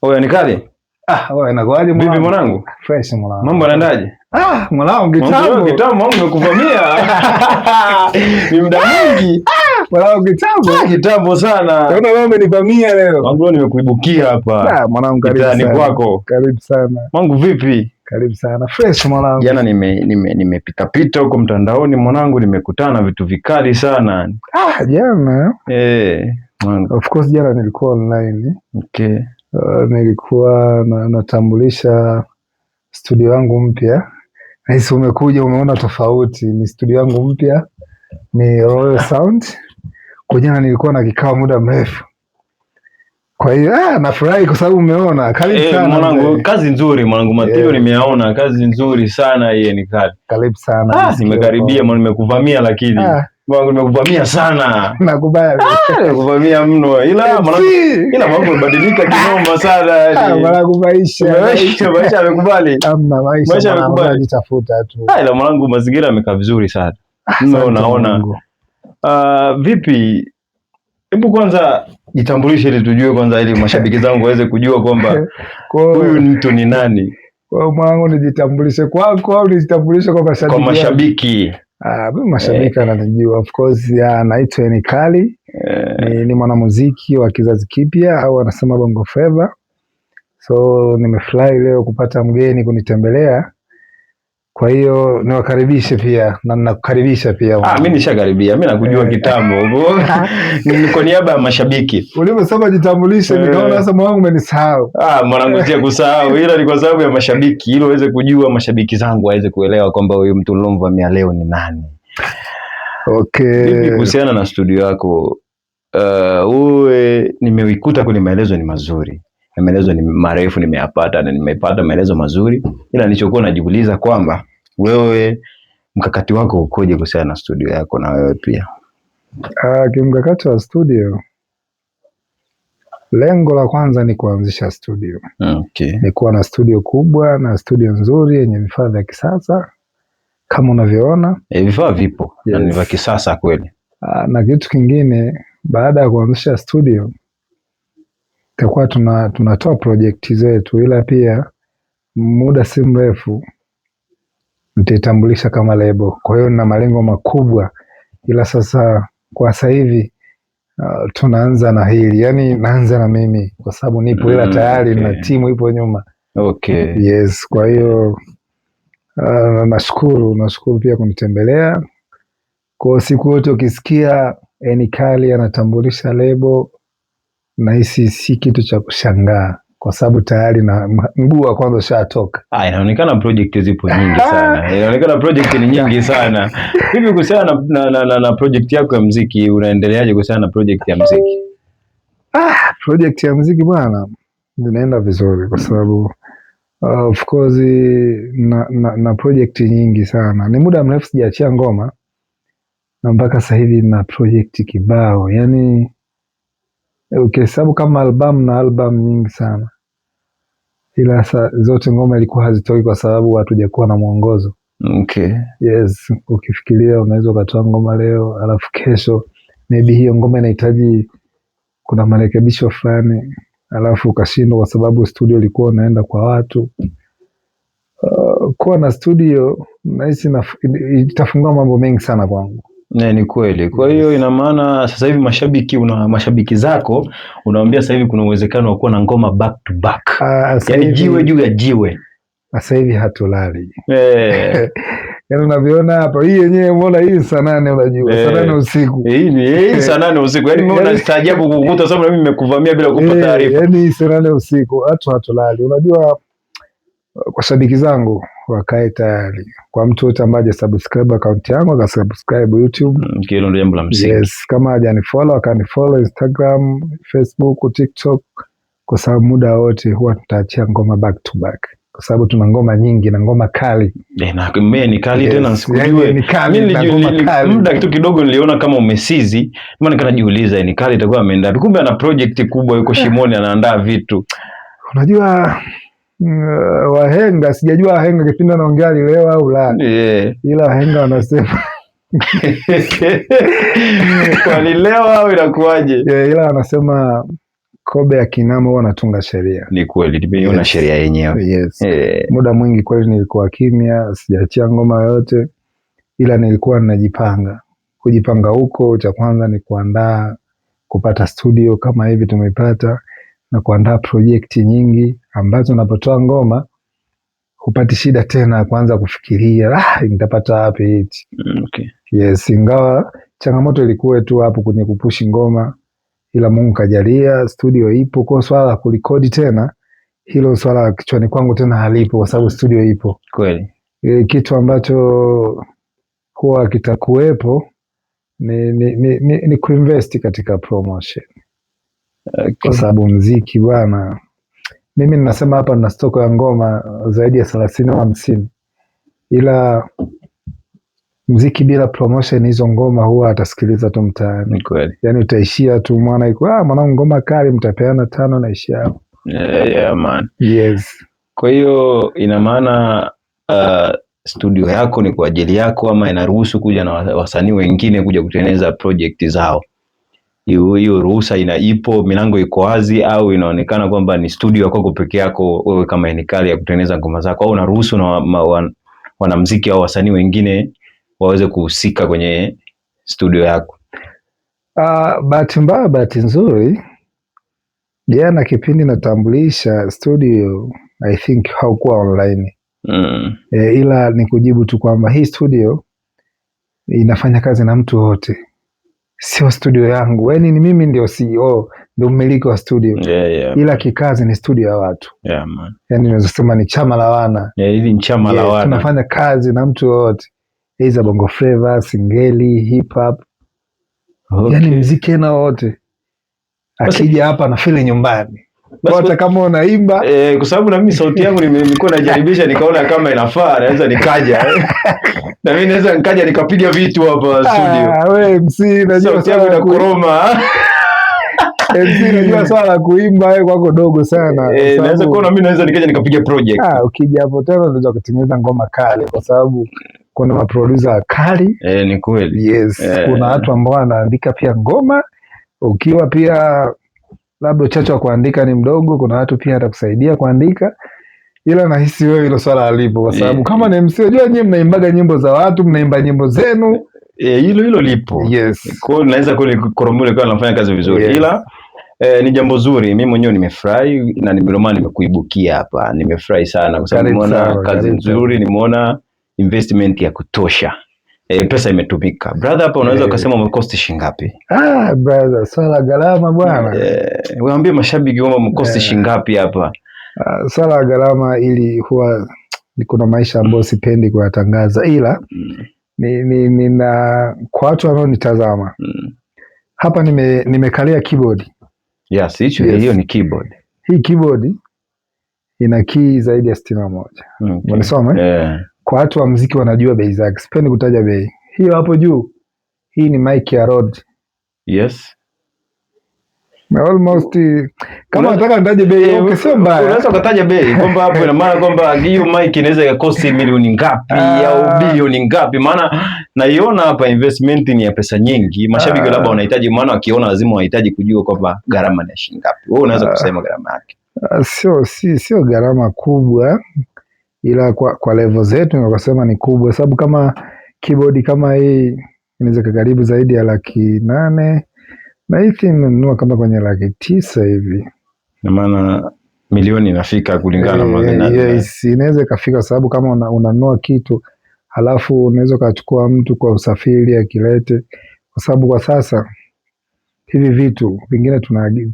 Oya nikali. Wewe inakuaje mwanangu? Vipi mwanangu? Fresh mwanangu. Mambo yanaendaje? Mwanangu kitambo. Kitambo nimekuvamia. Ni muda mwingi. Mwanangu kitambo. Kitambo sana. Unaona wewe umenivamia leo. Mwanangu nimekuibukia hapa. Mwanangu karibu sana. Kwako. Karibu sana. Mwanangu vipi? Karibu sana. Fresh mwanangu. Jana nimepita pita huko mtandaoni mwanangu, nimekutana na vitu vikali sana. Jana. Mwanangu. Of course jana nilikuwa online. Okay. Nilikuwa natambulisha studio yangu mpya. Nahisi umekuja umeona tofauti. Ni studio yangu mpya, ni Royal Sound. Kwa jana nilikuwa na kikao muda mrefu. Kwa hiyo nafurahi kwa sababu umeona. Karibu sana mwanangu, kazi nzuri mwanangu, material nimeona, kazi nzuri sana hiyo ni kali. Karibu sana. Nimekaribia nimekuvamia lakini mwanangu nimekuvamia sana. Nakubali. Nimekuvamia mno ila mwanangu umebadilika kinoma sana. Mwanangu maisha amekubali. Amna maisha amekubali. Nitafuta tu. Ila mwanangu mazingira yamekaa vizuri sana. Unaona. Vipi? Hebu kwanza jitambulishe ili tujue kwanza, ili mashabiki zangu waweze kujua kwamba huyu mtu ni nani. Kwa mwanangu nijitambulishe kwako au nijitambulishe kwa mashabiki? Kwa mashabiki. Mimi mashabiki wananijua of course. Naitwa Nikali. Ni mwanamuziki wa kizazi kipya au anasema Bongo Flava. So nimefurahi leo kupata mgeni kunitembelea. Kwa hiyo niwakaribishe pia na ninakukaribisha pia. Mimi nishakaribia. Mimi nakujua kitambo. Ni kwa niaba ya mashabiki. Uliposema jitambulishe nikaona sasa mwanangu umenisahau. Mwanangu sija kusahau, ila ni kwa sababu ya mashabiki, ili waweze kujua, mashabiki zangu waweze kuelewa kwamba huyu mtu nilomvamia leo ni nani. Okay. Vipi kuhusiana na studio yako? Nimeikuta kwenye maelezo ni mazuri. Maelezo ni marefu nimeyapata na nimepata maelezo mazuri, ila nilichokuwa najiuliza kwamba wewe mkakati wako ukoje kuhusiana na studio yako na wewe pia? Kimkakati wa studio, lengo la kwanza ni kuanzisha studio. Okay. Ni kuwa na studio kubwa na studio nzuri yenye vifaa vya kisasa kama unavyoona. Vifaa vipo. Yes. Na ni vya kisasa kweli. Na kitu kingine, baada ya kuanzisha studio tutakuwa tunatoa project zetu, ila pia muda si mrefu nitaitambulisha kama label. Kwa hiyo nina malengo makubwa, ila sasa kwa sasa hivi tunaanza na hili, yani naanza na mimi kwa sababu nipo, ila tayari na timu ipo nyuma. Okay. Yes, kwa hiyo nashukuru pia kunitembelea. Kwa siku yote ukisikia Nikali anatambulisha label, nahisi si kitu cha kushangaa kwa sababu tayari na mguu wa kwanza ushatoka. Inaonekana project zipo nyingi sana. Inaonekana project ni nyingi sana. Hivi kuhusiana na project yako ya muziki, unaendeleaje kuhusiana na project ya muziki? Project ya muziki bwana, zinaenda vizuri kwa sababu of course na project nyingi sana. Ni muda mrefu sijaachia ngoma na mpaka sasa hivi na project kibao. Yani ukihesabu kama album nyingi sana, ila zote ngoma ilikuwa hazitoki kwa sababu hatujakuwa na mwongozo. Okay. Yes, ukifikiria unaweza ukatoa ngoma leo alafu kesho maybe hiyo ngoma inahitaji kuna marekebisho fulani, alafu ukashindwa kwa sababu studio ilikuwa unaenda kwa watu. Kuwa na studio nahisi itafungua mambo mengi sana kwangu. Ni kweli. Kwa hiyo ina maana sasa hivi mashabiki zako unawaambia sasa hivi kuna uwezekano wa kuwa na ngoma back to back. Yani jiwe juu ya jiwe. Sasa hivi hatulali. Yaani unaviona hapa, hii yenyewe umeona hii saa 8 unajua. Saa 8 usiku. Hii saa 8 usiku. Yaani mimi unastaajabu kukukuta sababu mimi nimekuvamia bila kukupa taarifa. Yaani saa 8 usiku hatulali. Unajua kwa shabiki zangu wakae tayari. Kwa mtu yote ambaye subscribe account yangu, akasubscribe YouTube. Hilo ndio jambo la msingi. Yes, kama hajanifollow akanifollow Instagram, Facebook, TikTok, kwa sababu muda wote huwa tutaachia ngoma back to back. Kwa sababu tuna ngoma nyingi na ngoma kali. Na mimi ni kali tena sikujue. Mimi muda kitu kidogo niliona kama umesizi. Maana nikanajiuliza ni kali itakuwa ameenda. Kumbe ana project kubwa yuko Shimoni anaandaa vitu. Unajua wahenga, sijajua wahenga kipindi anaongea leo au la. Ila wahenga wanasema walilewa au inakuaje? Ila wanasema Kobe Akinamo huwa anatunga sheria. Ni kweli, nimeiona sheria yenyewe. Yes. Muda mwingi kweli nilikuwa kimya, sijaachia ngoma yote, ila nilikuwa ninajipanga. Kujipanga huko, cha kwanza ni kuandaa, kupata studio kama hivi tumepata, na kuandaa projekti nyingi ambazo unapotoa ngoma hupati shida tena kuanza kufikiria nitapata wapi hiti. Okay. Yes, ingawa changamoto ilikuwa tu hapo kwenye kupushi ngoma, ila Mungu kajalia studio ipo, kwa swala la kurekodi tena hilo swala kichwani kwangu tena halipo kwa sababu studio ipo. Kweli. Kitu ambacho huwa kitakuwepo ni kuinvest katika promotion. Okay. Kwa sababu mziki bwana, mimi ninasema hapa nina stoko ya ngoma zaidi ya 30 au 50, ila mziki bila promotion hizo ngoma huwa atasikiliza tu mtaani. Kweli. Yani utaishia tu mwana iko mwanangu ngoma kali, mtapeana 5 na ishia hapo. Yeah, man. Yes. Kwa hiyo ina maana studio yako ni kwa ajili yako ama inaruhusu kuja na wasanii wengine kuja kutengeneza project zao? Hiyo ruhusa ipo, milango iko wazi, au inaonekana kwamba ni studio yako peke yako wewe kama Enikali ya kutengeneza ngoma zako, au unaruhusu na wanamuziki au wasanii wengine waweze kuhusika kwenye studio yako? Bahati mbaya bahati nzuri, jana kipindi natambulisha studio I think haukuwa online. Ila ni kujibu tu kwamba hii studio inafanya kazi na mtu wote, sio studio yangu. Yani ni mimi ndio CEO, ndio mmiliki wa studio. Ila kikazi ni studio ya watu. Man. Yani unaweza sema ni chama la wana. Hili ni chama la wana. Tunafanya kazi na mtu wote. Hizo bongo flava, singeli, hip hop. Okay. Yani muziki na wote. Akija hapa na feel nyumbani. Hata kama unaimba kwa sababu na mimi sauti yangu nilikuwa najaribisha, nikaona kama inafaa naweza nikaja na mimi naweza nikaja nikapiga vitu hapa studio. Wewe MC najua sauti na koroma. MC najua swala kuimba wewe kwako dogo sana. Naweza kuona mimi naweza nikaja nikapiga project. Ukija hapo tena unaweza kutengeneza ngoma kali kwa sababu kuna maproducer kali. Ni kweli. Yes, kuna watu ambao wanaandika pia ngoma. Ukiwa pia labda uchache wa kuandika ni mdogo, kuna watu pia atakusaidia kuandika, ila nahisi wewe hilo swala alipo kwa sababu kama ni MC, unajua nyinyi mnaimbaga nyimbo za watu, mnaimba nyimbo zenu, hilo lipo. Yes. Kwa hiyo naweza Koromule kwa anafanya kazi vizuri. Yes. Ila ni jambo zuri, mimi mwenyewe nimefurahi na nimekuibukia hapa, nimefurahi sana kwa sababu nimeona kazi nzuri, nimeona investment ya kutosha. Pesa imetumika. Brother, hapa unaweza ukasema umekosti shingapi? Brother, swala gharama bwana. Waambie mashabiki kwamba umekosti shingapi hapa. Swala gharama ili huwa kuna maisha ambayo sipendi kuyatangaza, ila nina kwa watu wanaonitazama. Hapa nimekalia keyboard. Yes, hiyo ni keyboard. Hii keyboard ina key zaidi ya 61. Umenisoma? Kwa watu wa muziki wanajua bei zake. Sipendi kutaja bei. Hiyo hapo juu, hii ni mic ya Rode. Yes. Almost kama nataka nitaje bei, sio mbaya. Unaweza kutaja bei kwamba hapo ina maana kwamba hiyo mic inaweza ikakosti milioni ngapi au bilioni ngapi? Maana naiona hapa investment ni ya pesa nyingi. Mashabiki labda wanahitaji, maana wakiona lazima wahitaji kujua kwamba gharama ni shilingi ngapi. Wewe unaweza kusema gharama yake? Sio gharama kubwa, ila kwa level zetu nikasema ni kubwa, sababu kama keyboard kama hii inaweza karibu zaidi ya 800,000 na hii nimenunua kama kwenye 900,000 hivi. Na maana milioni inafika kulingana na yes, inaweza ikafika sababu kama unanunua kitu halafu unaweza ukachukua mtu kwa usafiri akilete, kwa sababu kwa sasa hivi vitu vingine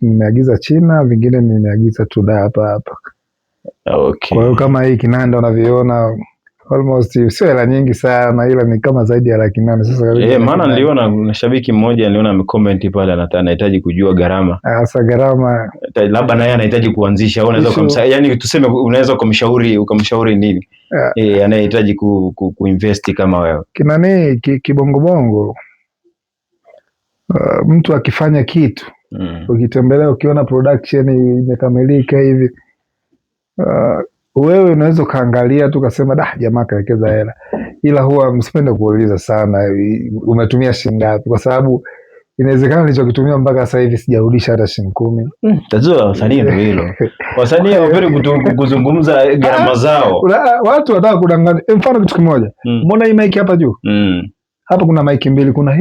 nimeagiza China, vingine nimeagiza tu hapa. Okay. Kwa hiyo kama hii kinanda unavyoona almost sio hela nyingi sana, ila ni kama zaidi ya 800,000 sasa. Maana niliona na shabiki mmoja niliona amecomment pale, anahitaji kujua gharama. Sasa gharama labda naye anahitaji kuanzisha, au unaweza yani tuseme unaweza ukamshauri nini? Anayehitaji kuinvest kama wewe. Kinani kibongobongo, mtu akifanya kitu ukitembelea ukiona production imekamilika hivi, wewe unaweza ukaangalia tu kasema jamaa kawekeza hela, ila huwa msipende kuuliza sana umetumia shilingi ngapi, kwa sababu inawezekana nilichokitumia mpaka sasa hivi sijarudisha hata shilingi 10. Tatizo la wasanii ndio hilo. Wasanii hawapenda kuzungumza gharama zao. Watu wanataka kudanganya. Mfano kitu kimoja. Umeona hii mic hapa juu? Hapa kuna mic mbili, kuna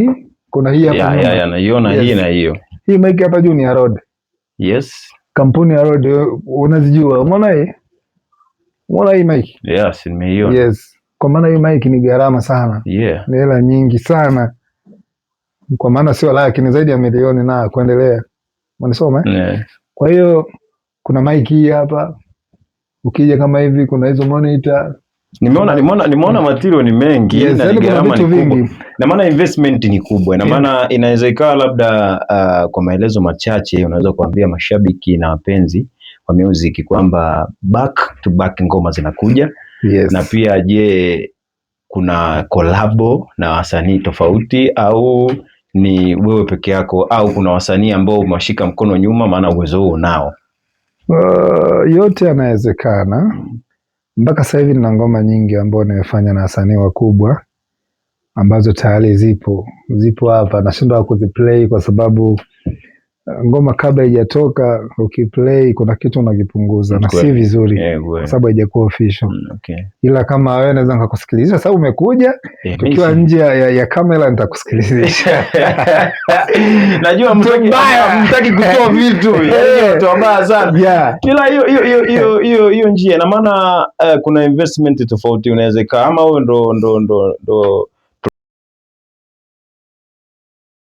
hii hapa. Ya, naiona hii na hiyo. Hii mic hapa juu ni ya Rode. Yes. Kampuni ya Rode unazijua. Umeona hii? Umeona hii mic? Yes, nimeiona. Yes. Kwa maana hii mic ni gharama sana. Yeah. Ni hela nyingi sana. Kwa maana sio laki, ni zaidi ya milioni na kuendelea. Unanisoma? Yeah. Kwa hiyo kuna mic hii hapa. Ukija kama hivi kuna hizo monitor. Nimeona material ni mengi. Yes, na gharama ni kubwa. Na maana investment ni kubwa. Na maana inaweza ikawa labda kwa maelezo machache unaweza kuambia mashabiki na wapenzi wa music kwamba back to back ngoma zinakuja. Yes. Na pia je, kuna collabo na wasanii tofauti au ni wewe peke yako au kuna wasanii ambao umewashika mkono nyuma maana uwezo huo unao? Yote yanawezekana. Mpaka sasa hivi nina ngoma nyingi ambazo nimefanya na wasanii wakubwa ambazo tayari zipo hapa, nashindwa kuziplay kwa sababu ngoma kabla haijatoka ukiplay kuna kitu unakipunguza na si vizuri kwa sababu haijakuwa official. Okay. Ila kama wewe naweza nikakusikilizisha sababu umekuja tukiwa nje ya kamera nitakusikilizisha. Najua mtaki kutoa vitu watu mbaya sana. Kila hiyo njia na maana kuna investment tofauti unaweza kama wewe ndo